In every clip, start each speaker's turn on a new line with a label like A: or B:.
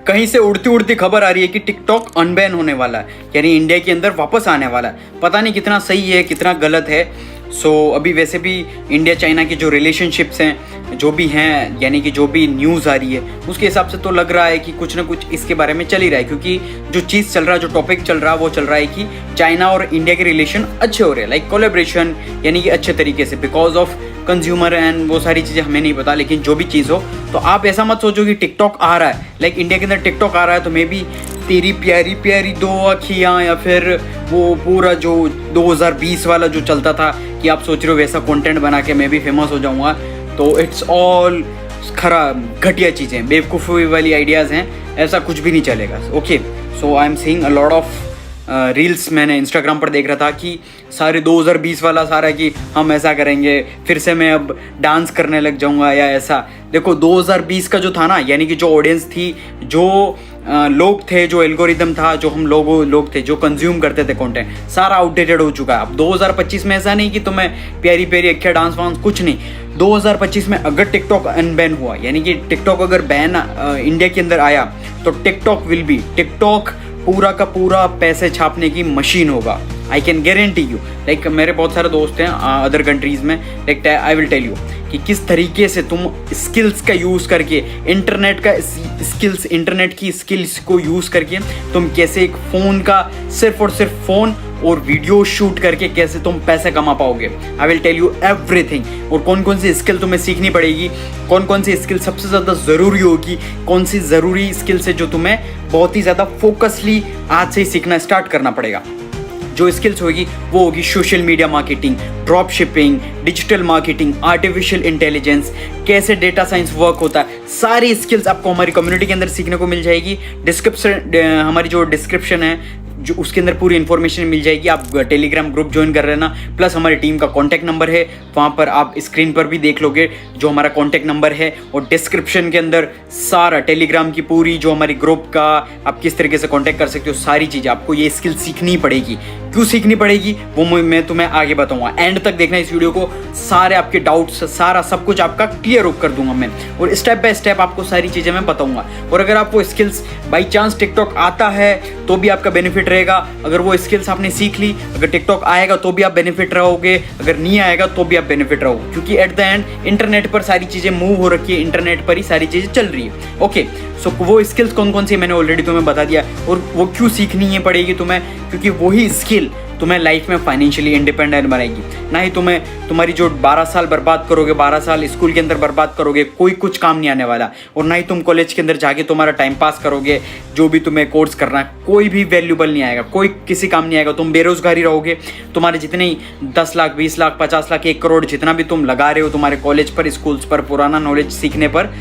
A: कहीं से उड़ती उड़ती खबर आ रही है कि टिकटॉक अनबैन होने वाला है, यानी इंडिया के अंदर वापस आने वाला है। पता नहीं कितना सही है कितना गलत है। अभी वैसे भी इंडिया चाइना की जो रिलेशनशिप्स हैं जो भी हैं, यानी कि जो भी न्यूज़ आ रही है उसके हिसाब से तो लग रहा है कि कुछ ना कुछ इसके बारे में चल ही रहा है, क्योंकि जो चीज़ चल रहा है, जो टॉपिक चल रहा है वो चल रहा है कि चाइना और इंडिया के रिलेशन अच्छे हो रहे हैं, लाइक कोलेब्रेशन, यानी कि अच्छे तरीके से बिकॉज ऑफ कंज्यूमर एंड वो सारी चीज़ें हमें नहीं पता। लेकिन जो भी चीज़ हो, तो आप ऐसा मत सोचो कि टिकटॉक आ रहा है, लाइक इंडिया के अंदर टिकटॉक आ रहा है तो मे बी तेरी प्यारी प्यारी दो अखियाँ या फिर वो पूरा जो 2020 वाला जो चलता था कि आप सोच रहे हो वैसा कंटेंट बना के मैं भी फेमस हो जाऊँगा, तो इट्स ऑल खराब घटिया चीज़ें, बेवकूफ़ी वाली आइडियाज़ हैं, ऐसा कुछ भी नहीं चलेगा। Okay, so I am seeing a lot of reels मैंने इंस्टाग्राम पर देख रहा था कि सारे 2020 वाला सारा कि हम ऐसा करेंगे, फिर से मैं अब डांस करने लग जाऊंगा या ऐसा। देखो 2020 का जो था ना, यानी कि जो ऑडियंस थी, जो लोग थे, जो एल्गोरिदम था, जो हम लोग थे जो कंज्यूम करते थे कंटेंट, सारा आउटडेटेड हो चुका है। अब 2025 में ऐसा नहीं कि तुम्हें प्यारी प्यारी अक्खियाँ डांस वांस, कुछ नहीं। 2025 में अगर टिकटॉक अनबैन हुआ, यानी कि टिकटॉक अगर बैन इंडिया के अंदर आया, तो टिकटॉक पूरा का पूरा पैसे छापने की मशीन होगा। I can guarantee you. Like मेरे बहुत सारे दोस्त हैं अदर कंट्रीज़ में, like I will tell you कि किस तरीके से तुम स्किल्स का यूज़ करके, इंटरनेट की स्किल्स को यूज़ करके तुम कैसे एक फ़ोन का सिर्फ और सिर्फ फ़ोन और वीडियो शूट करके कैसे तुम पैसे कमा पाओगे। I will tell you everything. और कौन कौन सी स्किल तुम्हें सीखनी पड़ेगी, कौन कौन सी स्किल सबसे ज़्यादा ज़रूरी होगी, कौन सी ज़रूरी स्किल्स है जो तुम्हें बहुत ही ज़्यादा फोकसली आज से ही सीखना स्टार्ट करना पड़ेगा। जो स्किल्स होगी वो होगी social media marketing, drop shipping, digital marketing, artificial intelligence, कैसे डेटा साइंस वर्क होता है। सारी स्किल्स आपको हमारी कम्युनिटी के अंदर सीखने को मिल जाएगी। हमारी जो डिस्क्रिप्शन है जो उसके अंदर पूरी इन्फॉर्मेशन मिल जाएगी। आप टेलीग्राम ग्रुप ज्वाइन कर लेना, प्लस हमारी टीम का कॉन्टैक्ट नंबर है, वहाँ पर आप स्क्रीन पर भी देख लोगे जो हमारा कॉन्टैक्ट नंबर है, और डिस्क्रिप्शन के अंदर सारा टेलीग्राम की पूरी जो हमारी ग्रुप का आप किस तरीके से कॉन्टैक्ट कर सकते हो, सारी चीज़ें आपको ये स्किल सीखनी पड़ेगी। क्यों सीखनी पड़ेगी वो मैं तुम्हें आगे बताऊंगा। एंड तक देखना इस वीडियो को, सारे आपके डाउट्स, सारा सब कुछ आपका क्लियर कर दूंगा मैं, और स्टेप बाय स्टेप आपको सारी चीज़ें मैं बताऊंगा। और अगर आपको स्किल्स बाई चांस टिकटॉक आता है तो भी आपका बेनिफिट रहेगा। अगर वो स्किल्स आपने सीख ली, अगर टिकटॉक आएगा तो भी आप बेनिफिट रहोगे, अगर नहीं आएगा तो भी आप बेनिफिट रहोगे, क्योंकि एट द एंड इंटरनेट पर सारी चीज़ें मूव हो रखी है, इंटरनेट पर ही सारी चीज़ें चल रही है। ओके, सो वो स्किल्स कौन कौन सी मैंने ऑलरेडी तुम्हें बता दिया, और वो क्यों सीखनी है पड़ेगी तुम्हें, क्योंकि वही स्किल तुम्हें लाइफ में फाइनेंशियली इंडिपेंडेंट बनाएगी। ना ही तुम्हारी जो 12 साल बर्बाद करोगे, 12 साल स्कूल के अंदर बर्बाद करोगे, कोई कुछ काम नहीं आने वाला। और ना ही तुम कॉलेज के अंदर जाके तुम्हारा टाइम पास करोगे, जो भी तुम्हें कोर्स करना है, कोई भी वैल्यूबल नहीं आएगा, कोई किसी काम नहीं आएगा। तुम बेरोजगारी रहोगे, तुम्हारे जितने 10 लाख 20 लाख 50 लाख 1 करोड़ जितना भी तुम लगा रहे हो तुम्हारे कॉलेज पर, स्कूल्स पर, पुराना नॉलेज सीखने पर,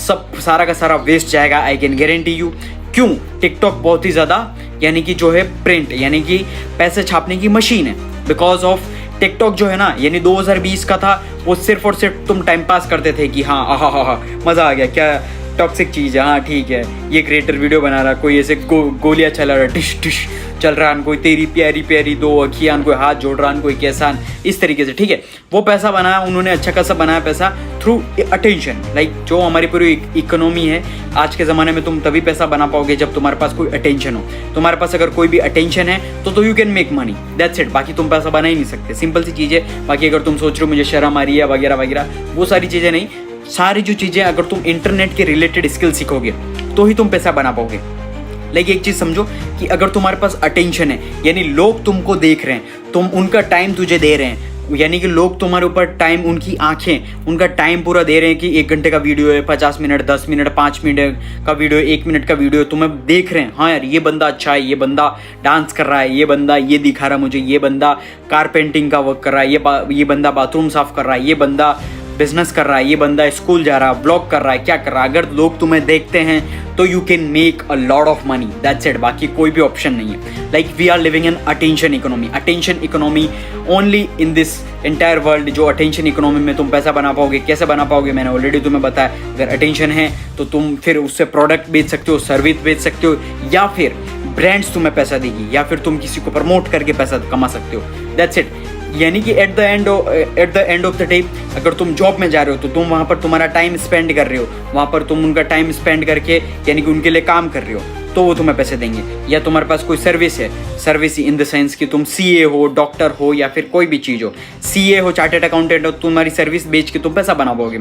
A: सब सारा का सारा वेस्ट जाएगा। आई कैन गारंटी यू। क्यों? टिकटॉक बहुत ही ज़्यादा, यानी कि जो है प्रिंट, यानी कि पैसे छापने की मशीन है। बिकॉज ऑफ टिकटॉक जो है ना, यानी 2020 का था, वो सिर्फ और सिर्फ तुम टाइम पास करते थे कि हाँ हाँ मज़ा आ गया, क्या टॉक्सिक चीज़ है, हाँ ठीक है, ये क्रिएटर वीडियो बना रहा, कोई ऐसे गोलियाँ चला रहा, डिश डिश चल रहा है, कोई तेरी प्यारी प्यारी दो अखियाँ, कोई हाथ जोड़ रहा, कोई कैसा, इस तरीके से। ठीक है, वो पैसा बनाया उन्होंने, अच्छा खासा बनाया पैसा थ्रू अटेंशन। लाइक जो हमारी पूरी इकोनॉमी है आज के ज़माने में, तुम तभी पैसा बना पाओगे जब तुम्हारे पास कोई अटेंशन हो। तुम्हारे पास अगर कोई भी अटेंशन है तो you can make money, that's it. बाकी तुम पैसा बना ही नहीं सकते, सिंपल सी चीज़ है। बाकी अगर तुम सोच रहे हो मुझे शर्म आ रही है वगैरह वगैरह, वो सारी चीज़ें नहीं। सारी जो चीज़ें अगर तुम इंटरनेट के रिलेटेड स्किल सीखोगे तो ही तुम पैसा बना पाओगे। लेकिन एक चीज़ समझो कि अगर तुम्हारे पास अटेंशन है, यानी लोग तुमको देख रहे हैं, तुम उनका टाइम तुझे दे रहे हैं, यानी कि लोग तुम्हारे ऊपर टाइम, उनकी आंखें, उनका टाइम पूरा दे रहे हैं कि 1 घंटे का वीडियो है, 50 मिनट, 10 मिनट, 5 मिनट का वीडियो, 1 मिनट का वीडियो, तुम्हें देख रहे हैं, हाँ यार ये बंदा अच्छा है, ये बंदा डांस कर रहा है, ये बंदा ये दिखा रहा है मुझे, ये बंदा कारपेंटिंग का वर्क कर रहा है, ये बंदा बाथरूम साफ कर रहा है, ये बंदा बिजनेस कर रहा है, ये बंदा स्कूल जा रहा है, ब्लॉग कर रहा है, क्या कर रहा है। अगर लोग तुम्हें देखते हैं तो you can make a lot of money, that's it. बाकी कोई भी ऑप्शन नहीं है। Like we are living in attention economy, attention economy only in this entire world. जो अटेंशन इकोनॉमी में तुम पैसा बना पाओगे, कैसे बना पाओगे, मैंने ऑलरेडी तुम्हें बताया। अगर अटेंशन है तो तुम फिर उससे प्रोडक्ट बेच सकते हो, सर्विस बेच सकते हो, या फिर ब्रांड्स तुम्हें पैसा देगी, या फिर तुम किसी को प्रमोट करके पैसा कमा सकते हो, दैट्स इट। यानी कि at the end of the day अगर तुम जॉब में जा रहे हो तो तुम वहाँ पर तुम्हारा टाइम स्पेंड कर रहे हो, वहाँ पर तुम उनका टाइम स्पेंड करके यानी कि उनके लिए काम कर रहे हो, तो वो तुम्हें पैसे देंगे। या तुम्हारे पास कोई सर्विस है, सर्विस इन द सेंस कि तुम सीए हो, डॉक्टर हो, या फिर कोई भी चीज़ हो, सीए हो, चार्टेड अकाउंटेंट हो, तुम्हारी सर्विस बेच के तुम पैसा बनाओगे।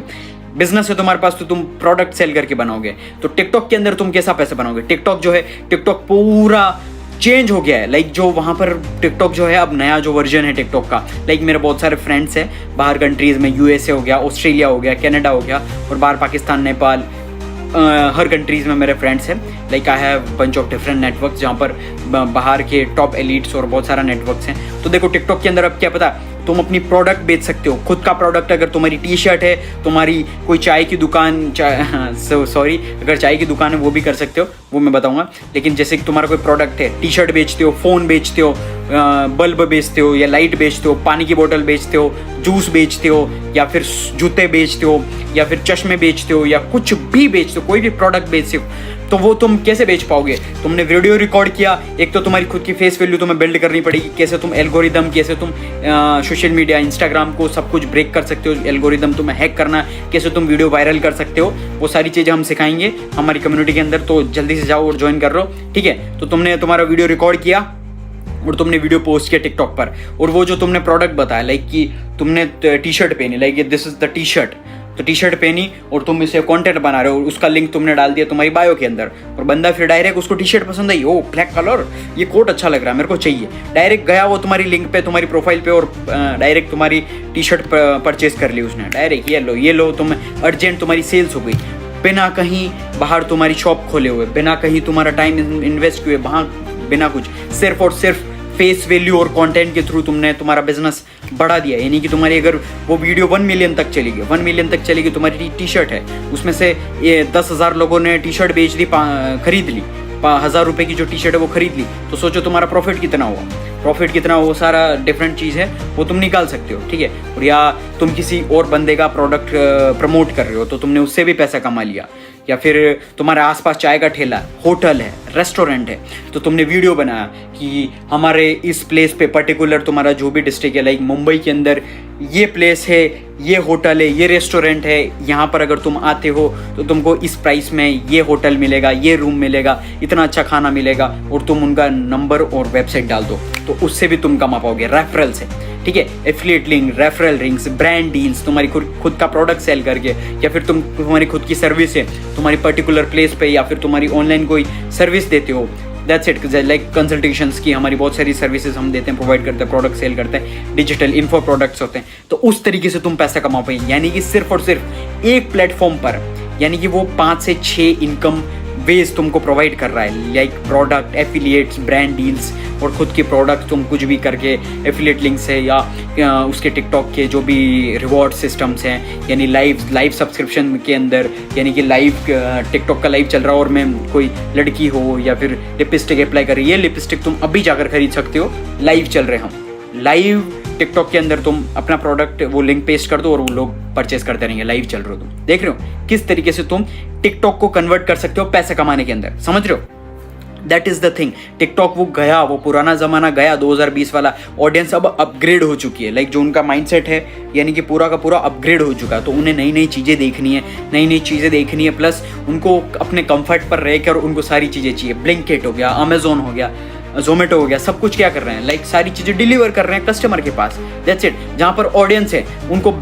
A: बिजनेस है तुम्हारे पास तो तुम प्रोडक्ट सेल करके बनाओगे। तो टिकटॉक के अंदर तुम कैसा पैसा बनाओगे? टिकटॉक जो है, टिकटॉक पूरा चेंज हो गया है। लाइक जो वहाँ पर टिकटॉक जो है, अब नया जो वर्जन है टिकटॉक का, लाइक मेरे बहुत सारे फ्रेंड्स हैं बाहर कंट्रीज़ में, यूएसए हो गया, ऑस्ट्रेलिया हो गया, कनाडा हो गया, और बाहर पाकिस्तान, नेपाल, हर कंट्रीज़ में मेरे फ्रेंड्स हैं। Like I have bunch of different networks जहाँ पर बाहर के टॉप एलिट्स और बहुत सारा नेटवर्क्स हैं। तो देखो टिकटॉक के अंदर अब क्या पता, तुम अपनी प्रोडक्ट बेच सकते हो, खुद का प्रोडक्ट। अगर तुम्हारी टी शर्ट है, तुम्हारी कोई चाय की दुकान, सॉरी अगर चाय की दुकान है वो भी कर सकते हो, वो मैं बताऊंगा। लेकिन जैसे कि तुम्हारा कोई प्रोडक्ट है, टी शर्ट बेचते हो, फ़ोन बेचते हो, बल्ब बेचते हो या लाइट बेचते हो, पानी की बोतल बेचते हो, जूस बेचते हो, या फिर जूते बेचते हो, या फिर चश्मे बेचते हो, या कुछ भी बेचते हो, कोई भी प्रोडक्ट बेचते हो, तो वो तुम कैसे बेच पाओगे? तुमने वीडियो रिकॉर्ड किया, एक तो तुम्हारी खुद की फेस वैल्यू तुम्हें बिल्ड करनी पड़ेगी। कैसे तुम एल्गोरिदम, कैसे तुम सोशल मीडिया, इंस्टाग्राम को सब कुछ ब्रेक कर सकते हो, एल्गोरिदम तुम्हें हैक करना, कैसे तुम वीडियो वायरल कर सकते हो, वो सारी चीज़ें हम सिखाएंगे हमारी कम्युनिटी के अंदर। तो जल्दी से जाओ और ज्वाइन कर लो, ठीक है? तो तुमने तुम्हारा वीडियो रिकॉर्ड किया और तुमने वीडियो पोस्ट किया टिकटॉक पर, और वो जो तुमने प्रोडक्ट बताया, लाइक कि तुमने टी शर्ट पहनी, like this is the T shirt, तो टी शर्ट पहनी और तुम इसे कंटेंट बना रहे हो, उसका लिंक तुमने डाल दिया तुम्हारी बायो के अंदर, और बंदा फिर डायरेक्ट उसको टी शर्ट पसंद आई, ओ ब्लैक कलर, ये कोट अच्छा लग रहा है, मेरे को चाहिए, डायरेक्ट गया वो तुम्हारी लिंक पे, तुम्हारी प्रोफाइल पे, और डायरेक्ट तुम्हारी टी शर्ट परचेज कर ली उसने डायरेक्ट। ये लो तुम अर्जेंट, तुम्हारी सेल्स हो गई, बिना कहीं बाहर तुम्हारी शॉप खोले हुए, बिना कहीं तुम्हारा टाइम इन्वेस्ट हुए, वहाँ बिना कुछ, सिर्फ और सिर्फ फेस वैल्यू और कंटेंट के थ्रू तुमने तुम्हारा बिजनेस बढ़ा दिया। यानी कि तुम्हारी अगर वो वीडियो 1 मिलियन तक चलेगी, 1 मिलियन तक चलेगी, तुम्हारी टी शर्ट है, उसमें से ये 10,000 लोगों ने टी शर्ट बेच ली, खरीद ली, 1,000 रुपये की जो टी शर्ट है वो खरीद ली, तो सोचो तुम्हारा प्रॉफिट कितना हुआ। प्रॉफिट कितना, वो सारा डिफरेंट चीज़ है, वो तुम निकाल सकते हो, ठीक है? और या तुम किसी और बंदे का प्रोडक्ट प्रमोट कर रहे हो तो तुमने उससे भी पैसा कमा लिया। या फिर तुम्हारे आसपास चाय का ठेला, होटल है, रेस्टोरेंट है, तो तुमने वीडियो बनाया कि हमारे इस प्लेस पे पर्टिकुलर, तुम्हारा जो भी डिस्ट्रिक्ट है, लाइक मुंबई के अंदर ये प्लेस है, ये होटल है, ये रेस्टोरेंट है, यहाँ पर अगर तुम आते हो तो तुमको इस प्राइस में ये होटल मिलेगा, ये रूम मिलेगा, इतना अच्छा खाना मिलेगा, और तुम उनका नंबर और वेबसाइट डाल दो, तो उससे भी तुम कमा पाओगे रेफरल से, ठीक है? Affiliate link, referral links, brand deals, तुम्हारी खुद का प्रोडक्ट सेल करके, या फिर तुम्हारी खुद की सर्विस है तुम्हारी पर्टिकुलर प्लेस पे, या फिर तुम्हारी ऑनलाइन कोई सर्विस देते हो, दैट्स इट। लाइक कंसल्टेशंस की हमारी बहुत सारी सर्विसेज हम देते हैं, प्रोवाइड करते हैं, प्रोडक्ट सेल करते हैं, डिजिटल इन्फो प्रोडक्ट्स होते हैं, तो उस तरीके से तुम पैसा कमा पाएंगे। यानी कि सिर्फ और सिर्फ एक प्लेटफॉर्म पर, यानी कि वो 5 से 6 इनकम वेज तुमको प्रोवाइड कर रहा है, like product, affiliates, brand deals, और खुद के प्रोडक्ट तुम कुछ भी करके, एफिलिएट लिंक से, या उसके टिकटॉक के जो भी रिवॉर्ड सिस्टम्स हैं, यानी लाइव सब्सक्रिप्शन के अंदर, यानी कि लाइव टिकटॉक का लाइव चल रहा हो और मैं कोई लड़की हो या फिर लिपस्टिक अप्लाई कर रही है, ये लिपस्टिक तुम अभी जाकर खरीद सकते हो, लाइव चल रहे हम, लाइव टिकटॉक के अंदर तुम अपना प्रोडक्ट वो लिंक पेस्ट कर दो और वो लोग परचेस करते रहेंगे, लाइव चल रहे हो, तुम देख रहे हो किस तरीके से तुम टिकटॉक को कन्वर्ट कर सकते हो पैसे कमाने के अंदर, समझ रहे हो? That is the thing. TikTok वो गया, वो पुराना जमाना गया, 2020 वाला ऑडियंस अब अपग्रेड हो चुकी है, लाइक जो उनका माइंडसेट है यानी कि पूरा का पूरा अपग्रेड हो चुका है, तो उन्हें नई नई चीज़ें देखनी है, नई नई चीज़ें देखनी है, प्लस उनको अपने कंफर्ट पर रहकर उनको सारी चीज़ें चाहिए। ब्लिंकिट हो गया, अमेजोन हो गया, जोमेटो हो गया, सब कुछ क्या कर रहे हैं, लाइक सारी चीज़ें डिलीवर कर रहे हैं कस्टमर के पास, दैट्स इट। जहाँ पर ऑडियंस है उनको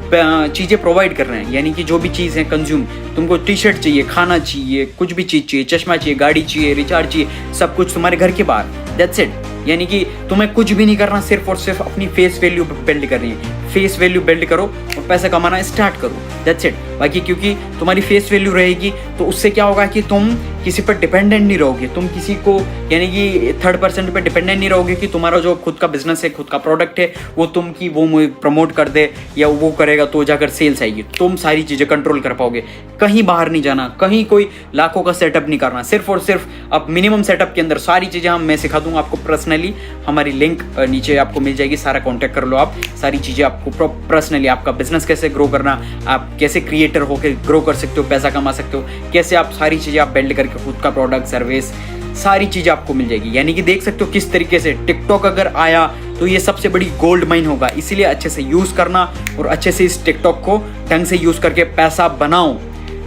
A: चीज़ें प्रोवाइड कर रहे हैं, यानी कि जो भी चीज़ है कंज्यूम, तुमको टी शर्ट चाहिए, खाना चाहिए, कुछ भी चीज़ चाहिए, चश्मा चाहिए, गाड़ी चाहिए, रिचार्ज चाहिए, सब कुछ तुम्हारे घर के बाहर, दैट्स इट। यानी कि तुम्हें कुछ भी नहीं करना, सिर्फ और सिर्फ अपनी फेस वैल्यू बिल्ड करनी है। फेस वैल्यू बिल्ड करो और पैसा कमाना स्टार्ट करो, दैट्स इट। बाकी क्योंकि तुम्हारी फेस वैल्यू रहेगी तो उससे क्या होगा कि तुम किसी पर डिपेंडेंट नहीं रहोगे, तुम किसी को यानी कि थर्ड पर्सन पे डिपेंडेंट नहीं रहोगे कि तुम्हारा जो खुद का बिजनेस है, खुद का प्रोडक्ट है, वो तुम की वो प्रमोट कर दे या वो करेगा तो जाकर सेल्स आएगी। तुम सारी चीज़ें कंट्रोल कर पाओगे, कहीं बाहर नहीं जाना, कहीं कोई लाखों का सेटअप नहीं करना, सिर्फ और सिर्फ अब मिनिमम सेटअप के अंदर सारी चीज़ें मैं सिखा दूंगा आपको पर्सनली। हमारी लिंक नीचे आपको मिल जाएगी, सारा कॉन्टैक्ट कर लो आप, सारी चीज़ें आपको पर्सनली, आपका बिजनेस कैसे ग्रो करना, आप कैसे क्रिएटर होकर ग्रो कर सकते हो, पैसा कमा सकते हो, कैसे आप सारी चीज़ें आप बिल्ड करके खुद का प्रोडक्ट, सर्विस, सारी चीज़ आपको मिल जाएगी। यानी कि देख सकते हो किस तरीके से टिकटॉक अगर आया तो ये सबसे बड़ी गोल्ड माइन होगा। इसीलिए अच्छे से यूज़ करना और अच्छे से इस टिकटॉक को ढंग से यूज़ करके पैसा बनाओ।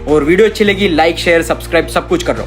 A: और वीडियो अच्छी लगी लाइक शेयर सब्सक्राइब सब कुछ कर लो।